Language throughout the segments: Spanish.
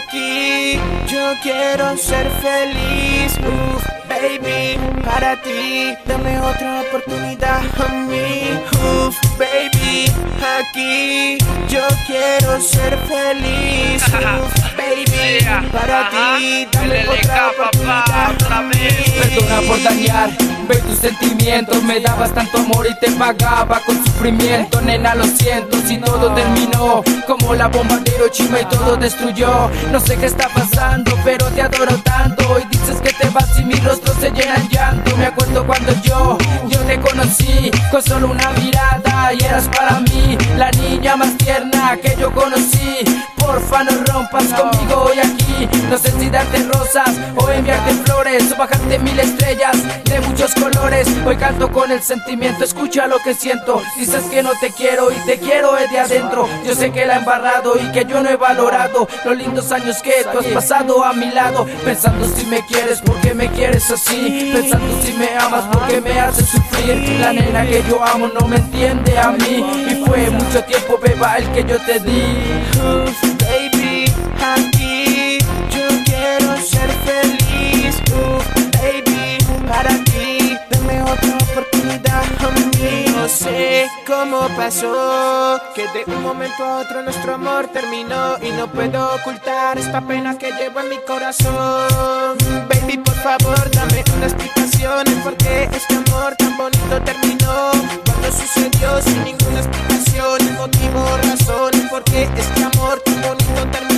aquí yo quiero ser feliz. Baby, para ti, dame otra oportunidad a mí. Baby, aquí yo quiero ser feliz. Baby, para ti, dame otra oportunidad a mí. Perdona por dañar, ve tus sentimientos. Me dabas tanto amor y te pagaba con sufrimiento. Nena, lo siento si todo terminó como la bomba de Hiroshima y todo destruyó. No sé qué está pasando, pero te adoro tanto. Y dices que te vas y mi rostro se llena en llanto. Me acuerdo cuando yo te conocí con solo una mirada y eras para mí la niña más tierna que yo conocí. Porfa, no rompas conmigo hoy aquí. No sé si darte rosas o enviarte flores o bajarte 1000 estrellas de muchos colores. Hoy canto con el sentimiento, escucha lo que siento. Dices que no te quiero y te quiero de adentro. Yo sé que la he embarrado y que yo no he valorado los lindos años que tú has pasado a mi lado. Pensando si me quieres, porque me quieres así. Pensando si me amas, porque me haces sufrir. La nena que yo amo no me entiende a mí. Y fue mucho tiempo, beba, el que yo te di. Baby, aquí yo quiero ser feliz. Baby, para ti, dame otra oportunidad a mí. No sé cómo pasó, que de un momento a otro nuestro amor terminó. Y no puedo ocultar esta pena que llevo en mi corazón. Baby, por favor, dame una explicación en por qué este amor tan bonito terminó. Cuando sucedió sin ninguna explicación, el motivo o razón en por qué este amor tan bonito terminó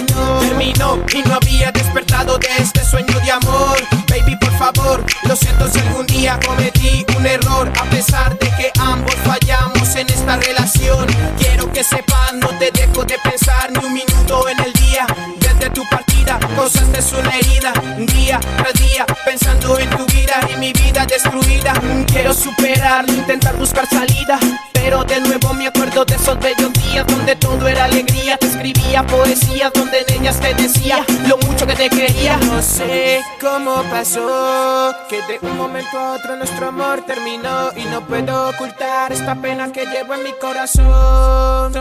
y no había despertado de este sueño de amor. Baby, por favor, lo siento si algún día cometí un error. A pesar de que ambos fallamos en esta relación, quiero que sepas, no te dejo de pensar ni un minuto en el día. Desde tu partida causaste una herida, día tras día pensando en tu vida y mi vida destruida. Quiero superarlo, intentar buscar salida, pero de nuevo me acuerdo de esos bellos días donde todo era alegría. Te escribía poesías donde en ellas te decía lo mucho que te quería. No sé cómo pasó, que de un momento a otro nuestro amor terminó. Y no puedo ocultar esta pena que llevo en mi corazón.